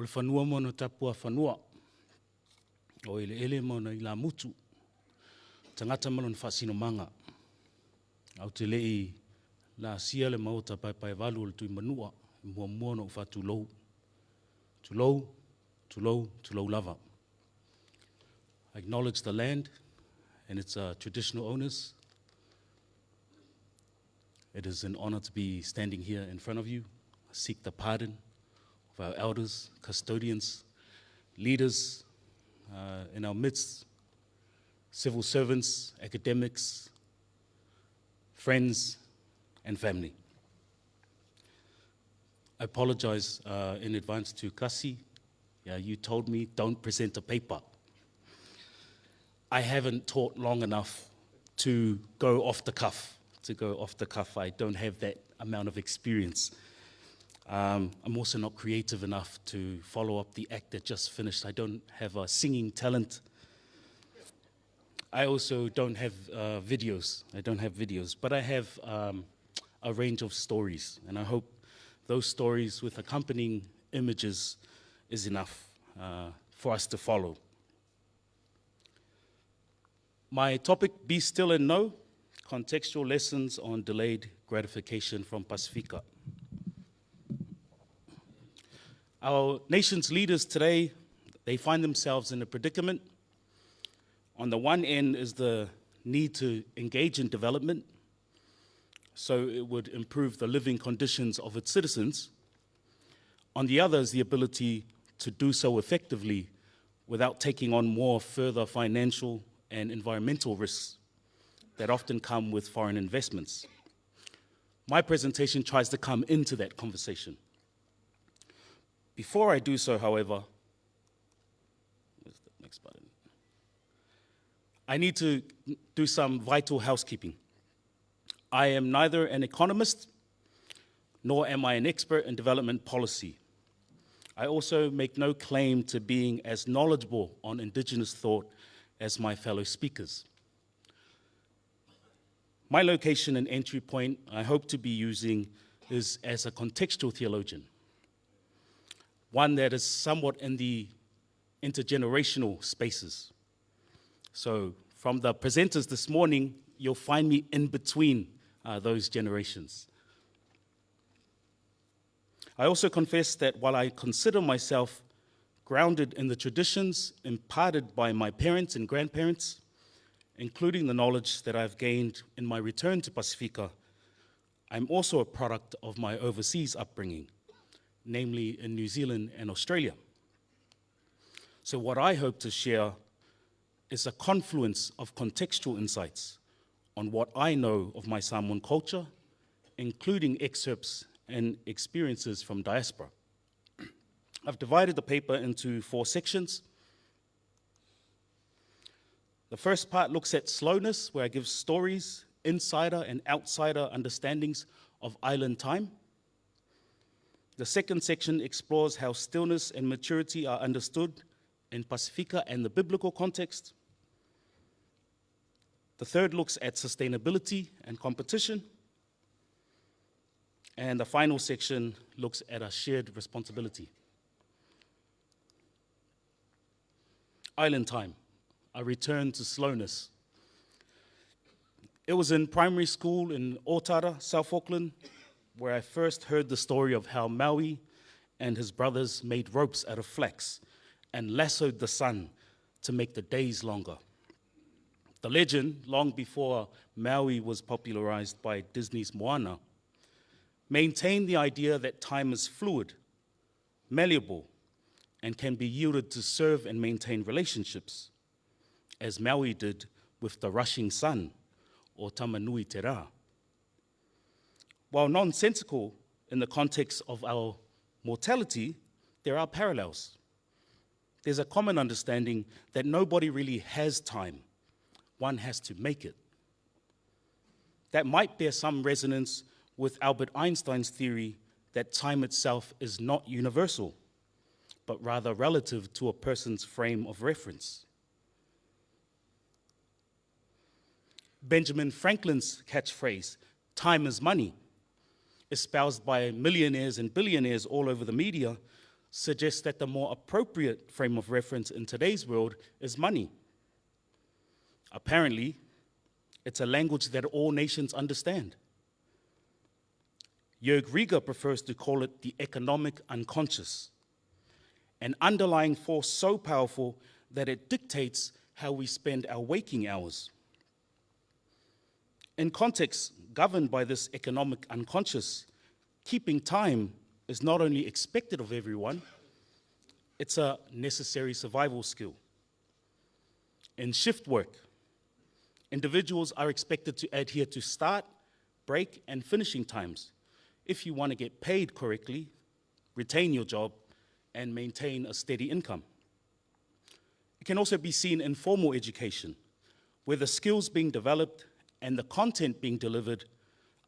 O le whanua mo na tapua whanua. O ele mo na ila mutu. Tangata malon whasino manga. Au te lei la sia le mauta pai valu le tui manua. Mua no whatu lou. Tu lou lava. I acknowledge the land and its traditional owners. It is an honor to be standing here in front of you. I seek the pardon of our elders, custodians, leaders in our midst, civil servants, academics, friends, and family. I apologize in advance to Kasi. Yeah, you told me don't present a paper. I haven't taught long enough to go off the cuff. I don't have that amount of experience. I'm also not creative enough to follow up the act that just finished. I don't have a singing talent. I also don't have videos. But I have a range of stories, and I hope those stories with accompanying images is enough for us to follow. My topic, Be Still and Know, Contextual Lessons on Delayed Gratification from Pasifika. Our nation's leaders today, they find themselves in a predicament. On the one end is the need to engage in development, so it would improve the living conditions of its citizens. On the other is the ability to do so effectively without taking on more further financial and environmental risks that often come with foreign investments. My presentation tries to come into that conversation. Before I do so, however, where's the next button? I need to do some vital housekeeping. I am neither an economist, nor am I an expert in development policy. I also make no claim to being as knowledgeable on Indigenous thought as my fellow speakers. My location and entry point I hope to be using is as a contextual theologian, one that is somewhat in the intergenerational spaces. So from the presenters this morning, you'll find me in between those generations. I also confess that while I consider myself grounded in the traditions imparted by my parents and grandparents, including the knowledge that I've gained in my return to Pasifika, I'm also a product of my overseas upbringing, namely in New Zealand and Australia. So what I hope to share is a confluence of contextual insights on what I know of my Samoan culture, including excerpts and experiences from diaspora. I've divided the paper into 4 sections. The first part looks at slowness, where I give stories, insider and outsider understandings of island time. The second section explores how stillness and maturity are understood in Pasifika and the biblical context. The third looks at sustainability and competition. And the final section looks at a shared responsibility. Island time, a return to slowness. It was in primary school in Otara, South Auckland, where I first heard the story of how Maui and his brothers made ropes out of flax and lassoed the sun to make the days longer. The legend, long before Maui was popularized by Disney's Moana, maintained the idea that time is fluid, malleable, and can be yielded to serve and maintain relationships, as Maui did with the rushing sun, or tamanui te rā. While nonsensical in the context of our mortality, there are parallels. There's a common understanding that nobody really has time. One has to make it. That might bear some resonance with Albert Einstein's theory that time itself is not universal, but rather relative to a person's frame of reference. Benjamin Franklin's catchphrase, "Time is money," espoused by millionaires and billionaires all over the media, suggests that the more appropriate frame of reference in today's world is money. Apparently, it's a language that all nations understand. Jörg Rieger prefers to call it the economic unconscious, an underlying force so powerful that it dictates how we spend our waking hours. In contexts governed by this economic unconscious, keeping time is not only expected of everyone, it's a necessary survival skill. In shift work, individuals are expected to adhere to start, break, and finishing times if you want to get paid correctly, retain your job, and maintain a steady income. It can also be seen in formal education, where the skills being developed and the content being delivered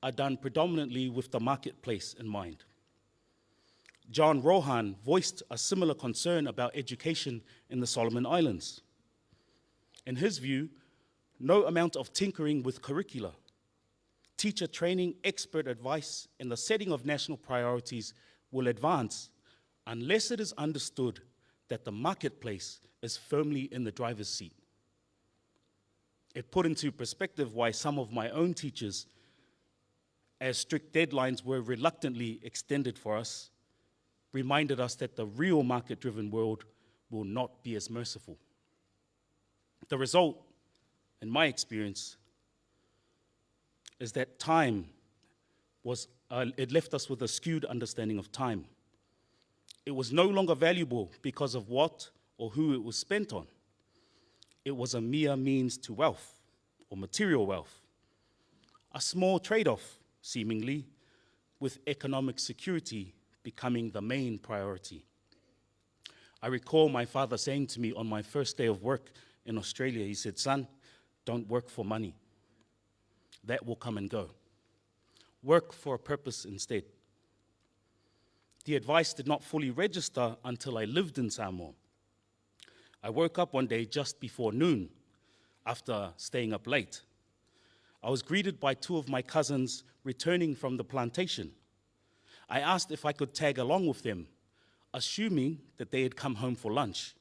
are done predominantly with the marketplace in mind. John Rohan voiced a similar concern about education in the Solomon Islands. In his view, no amount of tinkering with curricula, teacher training, expert advice, and the setting of national priorities will advance unless it is understood that the marketplace is firmly in the driver's seat. It put into perspective why some of my own teachers, as strict deadlines were reluctantly extended for us, reminded us that the real market-driven world will not be as merciful. The result, in my experience, is that it left us with a skewed understanding of time. It was no longer valuable because of what or who it was spent on. It was a mere means to wealth, or material wealth. A small trade-off, seemingly, with economic security becoming the main priority. I recall my father saying to me on my first day of work in Australia, he said, "Son, don't work for money. That will come and go. Work for a purpose instead." The advice did not fully register until I lived in Samoa. I woke up one day just before noon after staying up late. I was greeted by two of my cousins returning from the plantation. I asked if I could tag along with them, assuming that they had come home for lunch.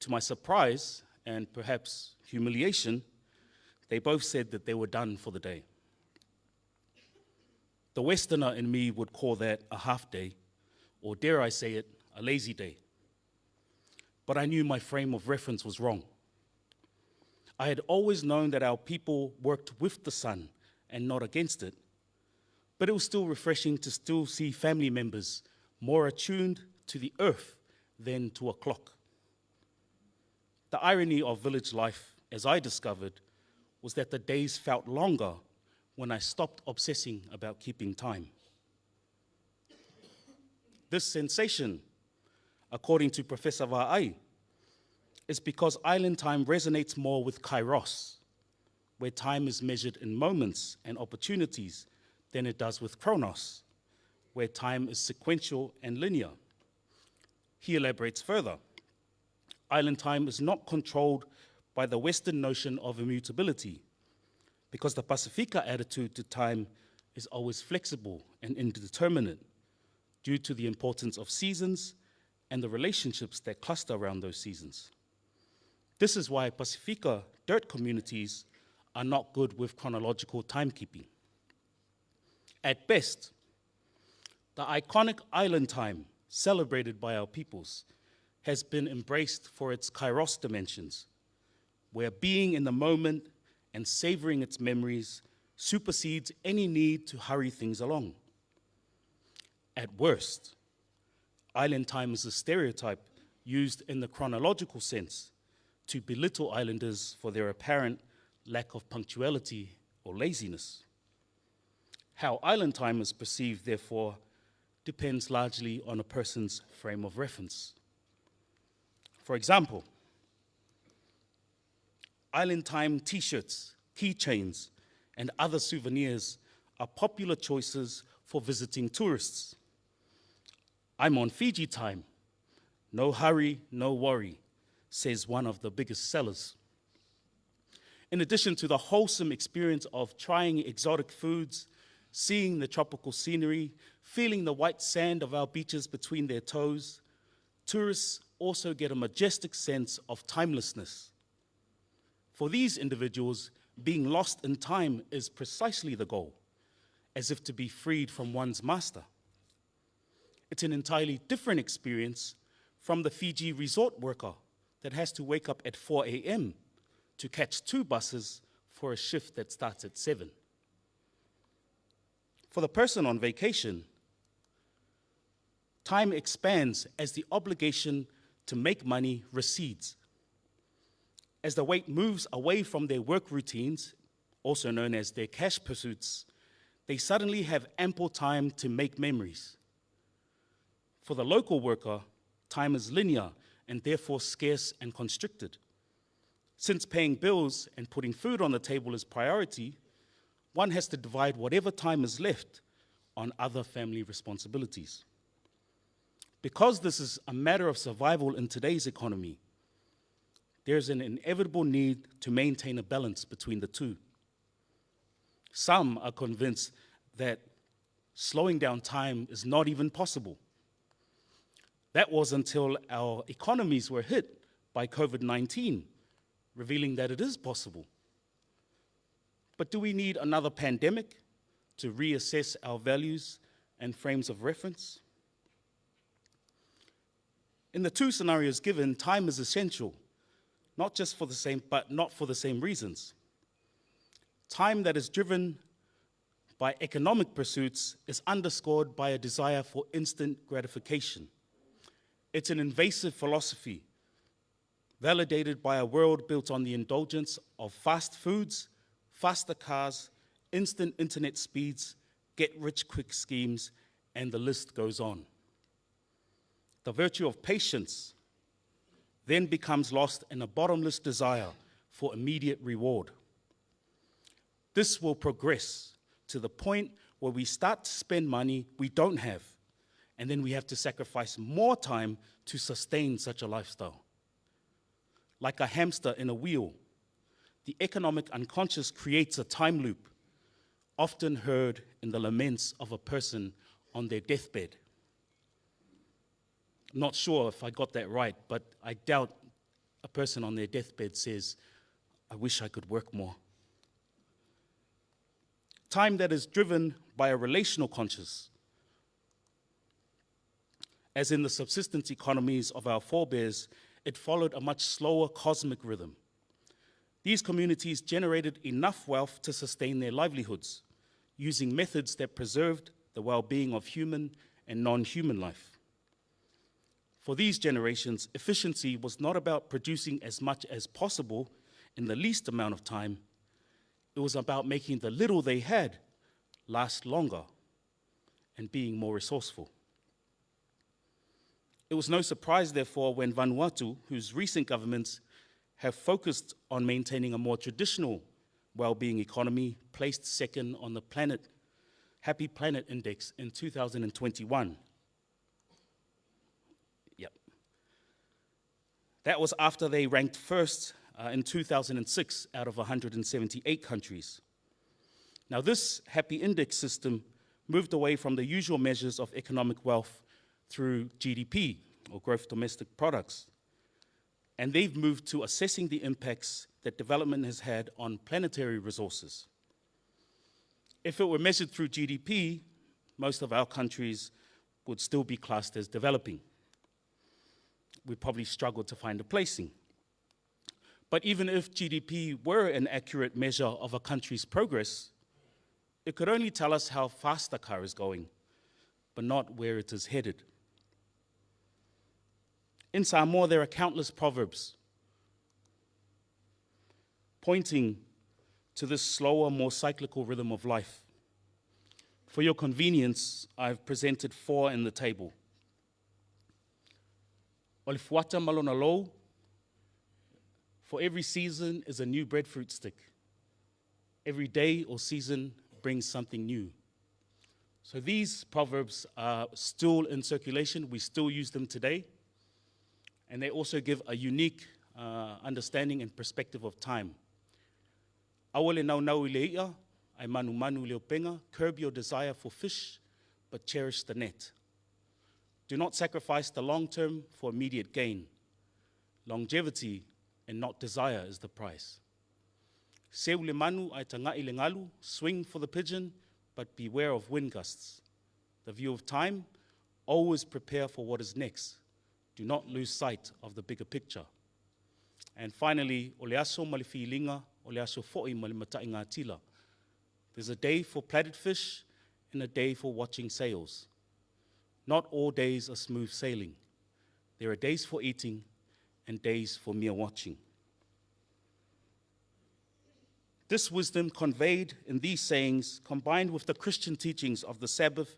To my surprise, and perhaps humiliation, they both said that they were done for the day. The Westerner in me would call that a half day, or dare I say it, a lazy day. But I knew my frame of reference was wrong. I had always known that our people worked with the sun and not against it, but it was still refreshing to still see family members more attuned to the earth than to a clock. The irony of village life, as I discovered, was that the days felt longer when I stopped obsessing about keeping time. This sensation, according to Professor Va'ai, is because island time resonates more with kairos, where time is measured in moments and opportunities, than it does with chronos, where time is sequential and linear. He elaborates further. Island time is not controlled by the Western notion of immutability, because the Pacifica attitude to time is always flexible and indeterminate due to the importance of seasons and the relationships that cluster around those seasons. This is why Pacifica dirt communities are not good with chronological timekeeping. At best, the iconic island time celebrated by our peoples has been embraced for its kairos dimensions, where being in the moment and savoring its memories supersedes any need to hurry things along. At worst, island time is a stereotype used in the chronological sense to belittle islanders for their apparent lack of punctuality or laziness. How island time is perceived, therefore, depends largely on a person's frame of reference. For example, island time t-shirts, keychains, and other souvenirs are popular choices for visiting tourists. "I'm on Fiji time. No hurry, no worry," says one of the biggest sellers. In addition to the wholesome experience of trying exotic foods, seeing the tropical scenery, feeling the white sand of our beaches between their toes, tourists also get a majestic sense of timelessness. For these individuals, being lost in time is precisely the goal, as if to be freed from one's master. It's an entirely different experience from the Fiji resort worker that has to wake up at 4 a.m. to catch 2 buses for a shift that starts at 7. For the person on vacation, time expands as the obligation to make money recedes. As the weight moves away from their work routines, also known as their cash pursuits, they suddenly have ample time to make memories. For the local worker, time is linear and therefore scarce and constricted. Since paying bills and putting food on the table is priority, one has to divide whatever time is left on other family responsibilities. Because this is a matter of survival in today's economy, there's an inevitable need to maintain a balance between the two. Some are convinced that slowing down time is not even possible. That was until our economies were hit by COVID-19, revealing that it is possible. But do we need another pandemic to reassess our values and frames of reference? In the 2 scenarios given, time is essential, not for the same reasons. Time that is driven by economic pursuits is underscored by a desire for instant gratification. It's an invasive philosophy, validated by a world built on the indulgence of fast foods, faster cars, instant internet speeds, get-rich-quick schemes, and the list goes on. The virtue of patience then becomes lost in a bottomless desire for immediate reward. This will progress to the point where we start to spend money we don't have, and then we have to sacrifice more time to sustain such a lifestyle. Like a hamster in a wheel, the economic unconscious creates a time loop, often heard in the laments of a person on their deathbed. Not sure if I got that right, but I doubt a person on their deathbed says, "I wish I could work more." Time that is driven by a relational conscious, as in the subsistence economies of our forebears, it followed a much slower cosmic rhythm. These communities generated enough wealth to sustain their livelihoods, using methods that preserved the well-being of human and non-human life. For these generations, efficiency was not about producing as much as possible in the least amount of time. It was about making the little they had last longer and being more resourceful. It was no surprise, therefore, when Vanuatu, whose recent governments have focused on maintaining a more traditional well-being economy, placed second on the Happy Planet Index in 2021. That was after they ranked first in 2006 out of 178 countries. Now, this happy index system moved away from the usual measures of economic wealth through GDP, or gross domestic products, and they've moved to assessing the impacts that development has had on planetary resources. If it were measured through GDP, most of our countries would still be classed as developing. We'd probably struggle to find a placing. But even if GDP were an accurate measure of a country's progress, it could only tell us how fast the car is going, but not where it is headed. In Samoa, there are countless proverbs pointing to this slower, more cyclical rhythm of life. For your convenience, I've presented 4 in the table. O le fuata malona lou, for every season is a new breadfruit stick. Every day or season brings something new. So these proverbs are still in circulation. We still use them today. And they also give a unique understanding and perspective of time. Awale nau nau i le ia, ai manu manu leo penga, curb your desire for fish, but cherish the net. Do not sacrifice the long term for immediate gain. Longevity and not desire is the price. Seu le manu ai tangai le ngalu, swing for the pigeon, but beware of wind gusts. The view of time, always prepare for what is next. Do not lose sight of the bigger picture. And finally, o le aso ma le fiilinga, o le aso fo'i ma le matai ngā tila. There's a day for platted fish and a day for watching sails. Not all days are smooth sailing. There are days for eating and days for mere watching. This wisdom conveyed in these sayings, combined with the Christian teachings of the Sabbath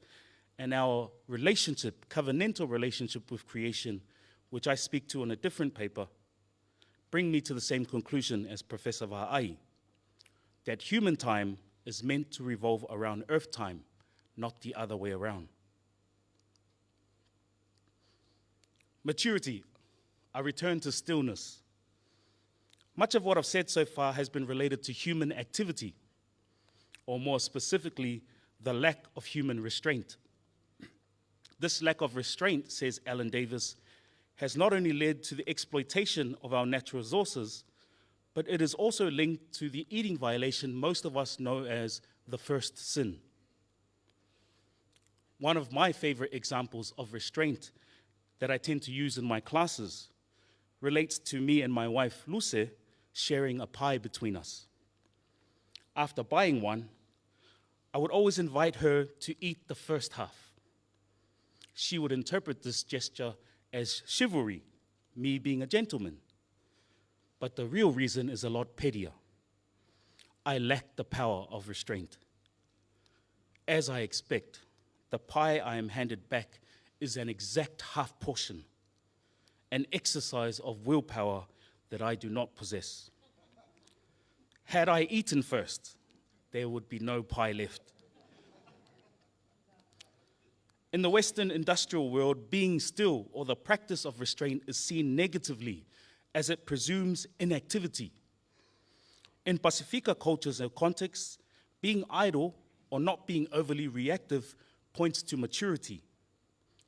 and our relationship, covenantal relationship with creation, which I speak to on a different paper, bring me to the same conclusion as Professor Va'ai, that human time is meant to revolve around earth time, not the other way around. Maturity. I return to stillness. Much of what I've said so far has been related to human activity, or more specifically, the lack of human restraint. This lack of restraint, says Alan Davis, has not only led to the exploitation of our natural resources, but it is also linked to the eating violation most of us know as the first sin. One of my favorite examples of restraint that I tend to use in my classes relates to me and my wife, Luce, sharing a pie between us. After buying one, I would always invite her to eat the first half. She would interpret this gesture as chivalry, me being a gentleman. But the real reason is a lot pettier. I lack the power of restraint. As I expect, the pie I am handed back is an exact half portion, an exercise of willpower that I do not possess. Had I eaten first, there would be no pie left. In the Western industrial world, being still or the practice of restraint is seen negatively as it presumes inactivity. In Pacifica cultures and contexts, being idle or not being overly reactive points to maturity.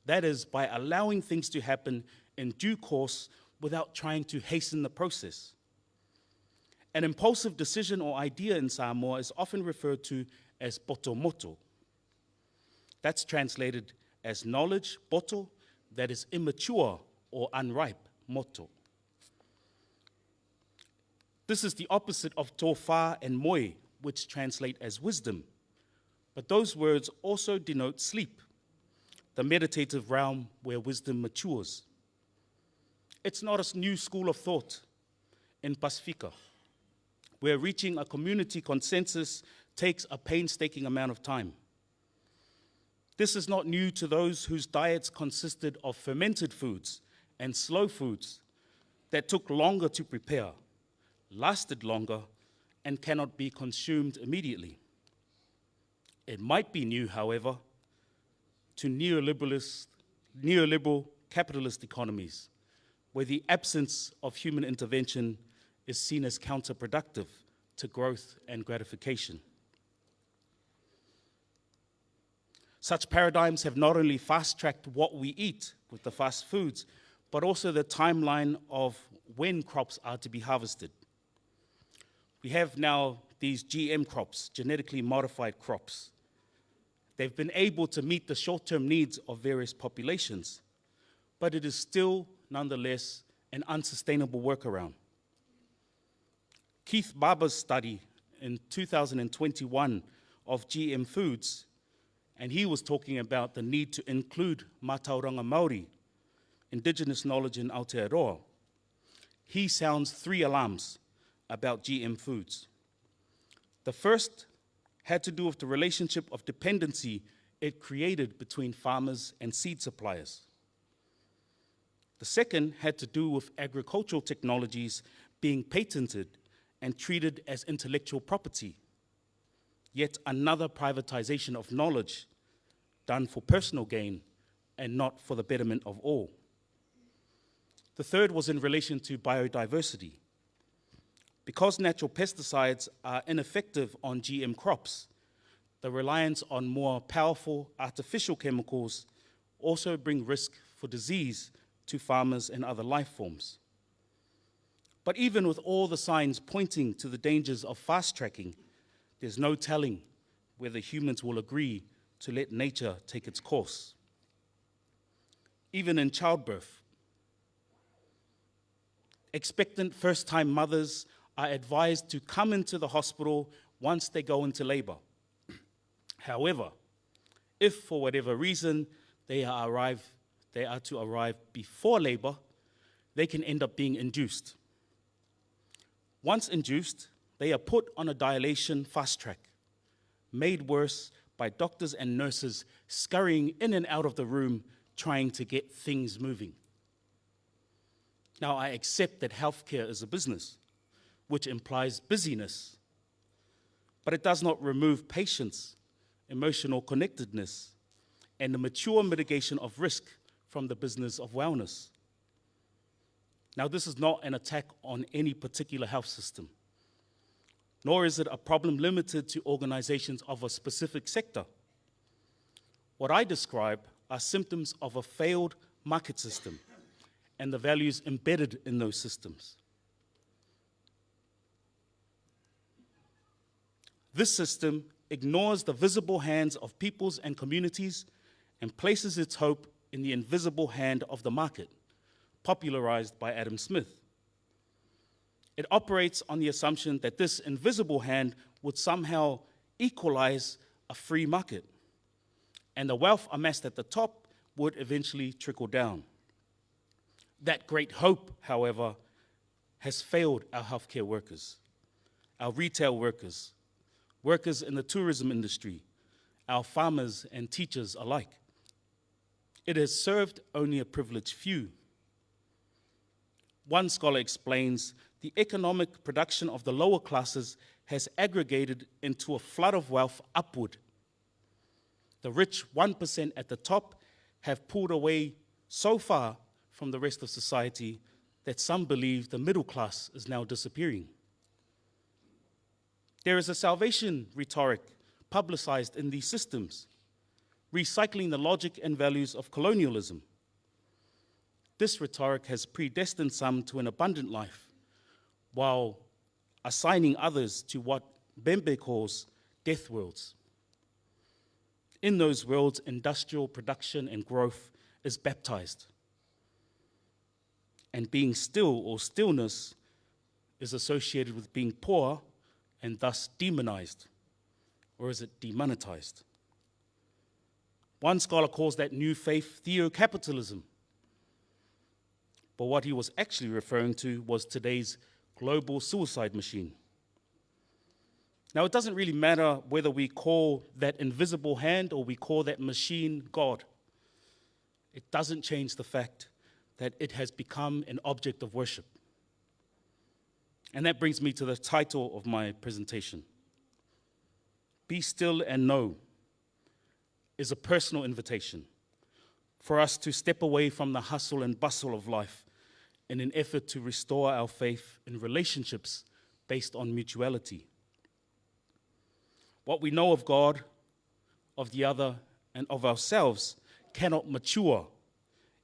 That is, by allowing things to happen in due course without trying to hasten the process. An impulsive decision or idea in Samoa is often referred to as potomoto. That's translated as knowledge, poto, that is immature or unripe, moto. This is the opposite of tofa and moi, which translate as wisdom. But those words also denote sleep, the meditative realm where wisdom matures. It's not a new school of thought in Pacifica, where reaching a community consensus takes a painstaking amount of time. This is not new to those whose diets consisted of fermented foods and slow foods that took longer to prepare, lasted longer, and cannot be consumed immediately. It might be new, however, to neoliberal capitalist economies, where the absence of human intervention is seen as counterproductive to growth and gratification. Such paradigms have not only fast-tracked what we eat with the fast foods, but also the timeline of when crops are to be harvested. We have now these GM crops, genetically modified crops. They've been able to meet the short-term needs of various populations, but it is still, nonetheless, an unsustainable workaround. Keith Barber's study in 2021 of GM foods, and he was talking about the need to include Mātauranga Māori, indigenous knowledge in Aotearoa. He sounds 3 alarms about GM foods. The first had to do with the relationship of dependency it created between farmers and seed suppliers. The second had to do with agricultural technologies being patented and treated as intellectual property. Yet another privatization of knowledge done for personal gain and not for the betterment of all. The third was in relation to biodiversity. Because natural pesticides are ineffective on GM crops, the reliance on more powerful artificial chemicals also bring risk for disease to farmers and other life forms. But even with all the signs pointing to the dangers of fast-tracking, there's no telling whether humans will agree to let nature take its course. Even in childbirth, expectant first-time mothers are advised to come into the hospital once they go into labor. However, if for whatever reason they are to arrive before labor, they can end up being induced. Once induced, they are put on a dilation fast track, made worse by doctors and nurses scurrying in and out of the room trying to get things moving. Now, I accept that healthcare is a business, which implies busyness, but it does not remove patience, emotional connectedness, and the mature mitigation of risk from the business of wellness. Now, this is not an attack on any particular health system, nor is it a problem limited to organizations of a specific sector. What I describe are symptoms of a failed market system and the values embedded in those systems. This system ignores the visible hands of peoples and communities and places its hope in the invisible hand of the market, popularized by Adam Smith. It operates on the assumption that this invisible hand would somehow equalize a free market, and the wealth amassed at the top would eventually trickle down. That great hope, however, has failed our healthcare workers, our retail workers, workers in the tourism industry, our farmers and teachers alike. It has served only a privileged few. One scholar explains the economic production of the lower classes has aggregated into a flood of wealth upward. The rich 1% at the top have pulled away so far from the rest of society that some believe the middle class is now disappearing. There is a salvation rhetoric publicized in these systems, recycling the logic and values of colonialism. This rhetoric has predestined some to an abundant life, while assigning others to what Bembe calls death worlds. In those worlds, industrial production and growth is baptized, and being still or stillness is associated with being poor and thus demonized, or is it demonetized? One scholar calls that new faith theocapitalism, but what he was actually referring to was today's global suicide machine. Now, it doesn't really matter whether we call that invisible hand or we call that machine God. It doesn't change the fact that it has become an object of worship. And that brings me to the title of my presentation. Be Still and Know is a personal invitation for us to step away from the hustle and bustle of life in an effort to restore our faith in relationships based on mutuality. What we know of God, of the other, and of ourselves cannot mature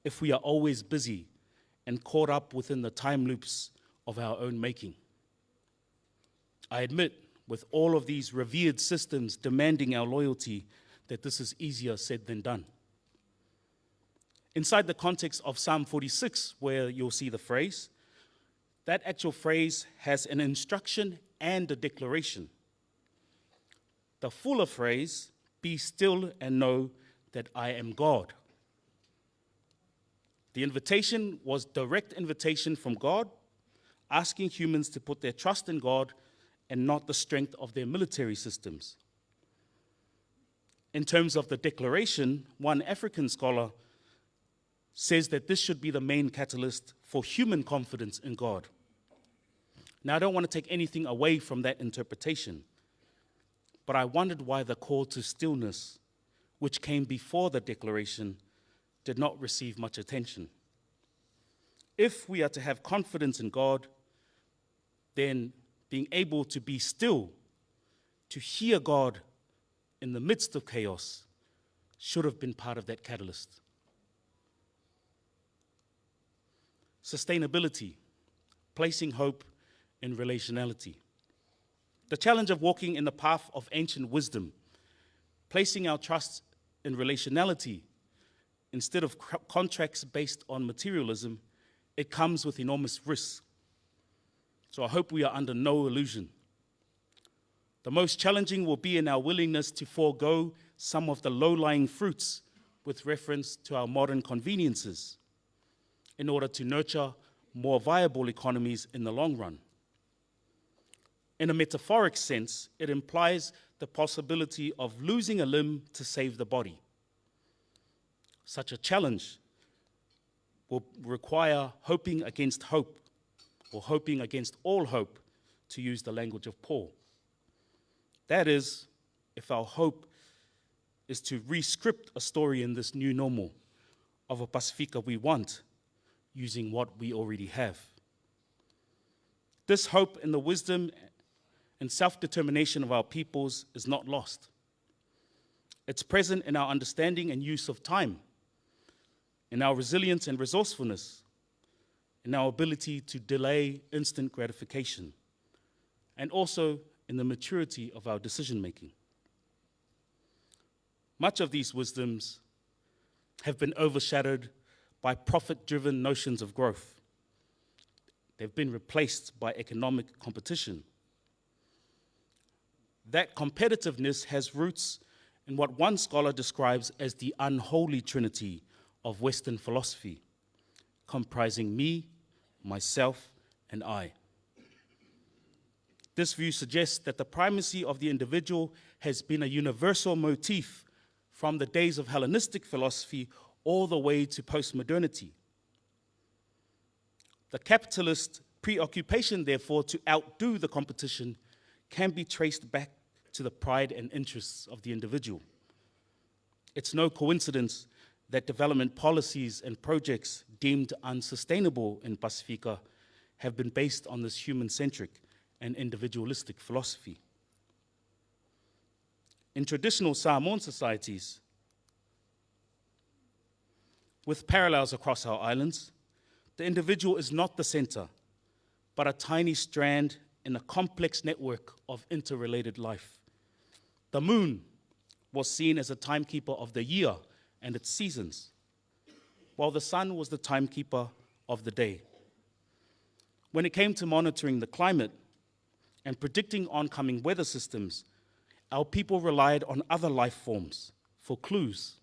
if we are always busy and caught up within the time loops of our own making. I admit, with all of these revered systems demanding our loyalty, that this is easier said than done. Inside the context of Psalm 46, where you'll see the phrase, that actual phrase has an instruction and a declaration. The fuller phrase, be still and know that I am God. The invitation was direct invitation from God, asking humans to put their trust in God and not the strength of their military systems. In terms of the declaration, one African scholar says that this should be the main catalyst for human confidence in God. Now, I don't want to take anything away from that interpretation, but I wondered why the call to stillness, which came before the declaration, did not receive much attention. If we are to have confidence in God, then being able to be still, to hear God in the midst of chaos, should have been part of that catalyst. Sustainability, placing hope in relationality. The challenge of walking in the path of ancient wisdom, placing our trust in relationality instead of contracts based on materialism, it comes with enormous risks. So I hope we are under no illusion. The most challenging will be in our willingness to forego some of the low-lying fruits with reference to our modern conveniences in order to nurture more viable economies in the long run. In a metaphoric sense, it implies the possibility of losing a limb to save the body. Such a challenge will require hoping against hope, or hoping against all hope, to use the language of Paul. That is, if our hope is to re-script a story in this new normal of a Pasifika we want, using what we already have. This hope in the wisdom and self-determination of our peoples is not lost. It's present in our understanding and use of time, in our resilience and resourcefulness, in our ability to delay instant gratification, and also in the maturity of our decision-making. Much of these wisdoms have been overshadowed by profit-driven notions of growth. They've been replaced by economic competition. That competitiveness has roots in what one scholar describes as the unholy trinity of Western philosophy, comprising me, myself, and I. This view suggests that the primacy of the individual has been a universal motif from the days of Hellenistic philosophy all the way to postmodernity. The capitalist preoccupation, therefore, to outdo the competition can be traced back to the pride and interests of the individual. It's no coincidence that development policies and projects deemed unsustainable in Pasifika have been based on this human-centric and individualistic philosophy. In traditional Samoan societies, with parallels across our islands, the individual is not the center, but a tiny strand in a complex network of interrelated life. The moon was seen as a timekeeper of the year and its seasons, while the sun was the timekeeper of the day. When it came to monitoring the climate and predicting oncoming weather systems, our people relied on other life forms for clues.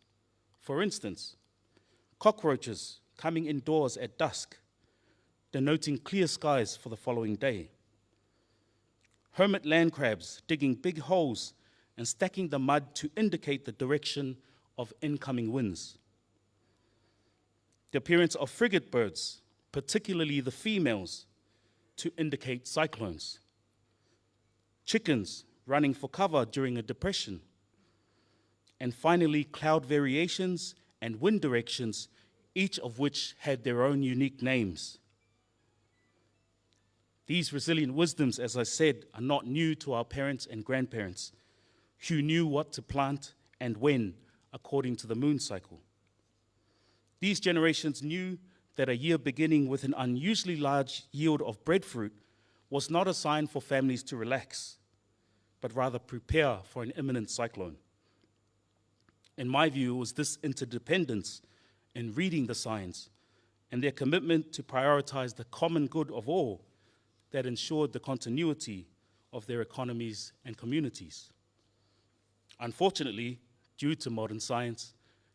For instance, cockroaches coming indoors at dusk, denoting clear skies for the following day. Hermit land crabs digging big holes and stacking the mud to indicate the direction of incoming winds. The appearance of frigate birds, particularly the females, to indicate cyclones. Chickens running for cover during a depression. And finally, cloud variations and wind directions, each of which had their own unique names. These resilient wisdoms, as I said, are not new to our parents and grandparents, who knew what to plant and when, according to the moon cycle. These generations knew that a year beginning with an unusually large yield of breadfruit was not a sign for families to relax, but rather prepare for an imminent cyclone. In my view, it was this interdependence in reading the signs and their commitment to prioritize the common good of all that ensured the continuity of their economies and communities. Unfortunately, due to modern science,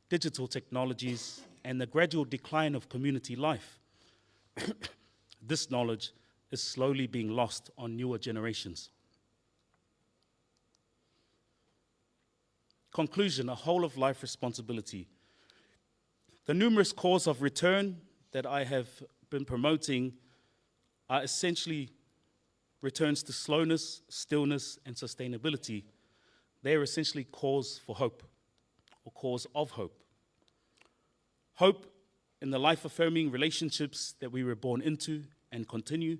digital technologies, and the gradual decline of community life, this knowledge is slowly being lost on newer generations. Conclusion, a whole-of-life responsibility. The numerous calls of return that I have been promoting are essentially returns to slowness, stillness, and sustainability. They are essentially calls for hope, or calls of hope. Hope in the life-affirming relationships that we were born into and continue,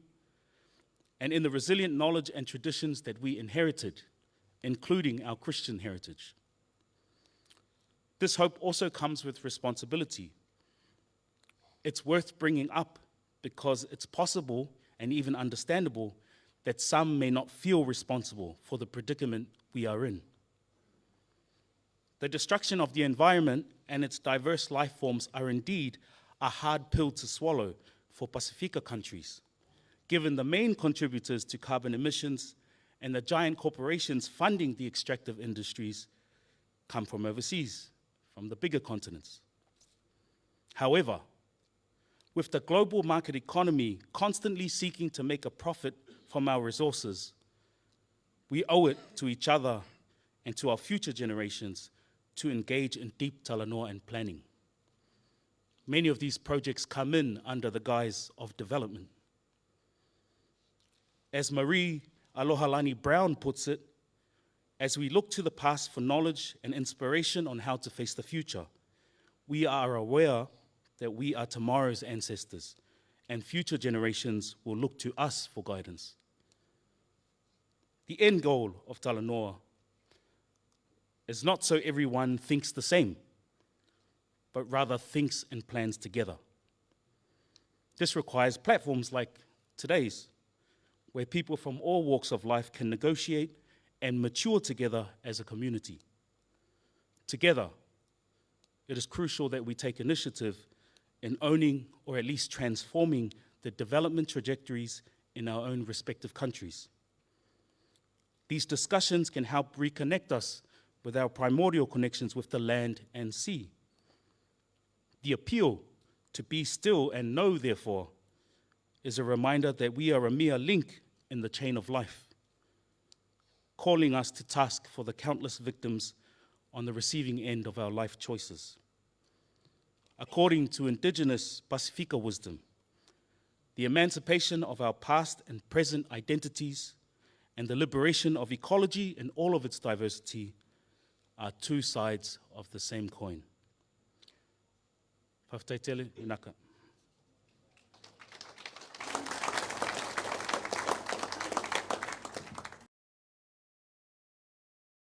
and in the resilient knowledge and traditions that we inherited, including our Christian heritage. This hope also comes with responsibility. It's worth bringing up because it's possible and even understandable that some may not feel responsible for the predicament we are in. The destruction of the environment and its diverse life forms are indeed a hard pill to swallow for Pacifica countries, given the main contributors to carbon emissions and the giant corporations funding the extractive industries come from overseas, from the bigger continents. However, with the global market economy constantly seeking to make a profit from our resources, we owe it to each other and to our future generations to engage in deep talanoa and planning. Many of these projects come in under the guise of development. As Marie Alohalani Brown puts it, as we look to the past for knowledge and inspiration on how to face the future, we are aware that we are tomorrow's ancestors, and future generations will look to us for guidance. The end goal of talanoa is not so everyone thinks the same, but rather thinks and plans together. This requires platforms like today's, where people from all walks of life can negotiate and mature together as a community. Together, it is crucial that we take initiative in owning or at least transforming the development trajectories in our own respective countries. These discussions can help reconnect us with our primordial connections with the land and sea. The appeal to be still and know, therefore, is a reminder that we are a mere link in the chain of life, calling us to task for the countless victims on the receiving end of our life choices. According to indigenous Pacifica wisdom, the emancipation of our past and present identities and the liberation of ecology in all of its diversity are two sides of the same coin. Faafetai Aiavā, inaka.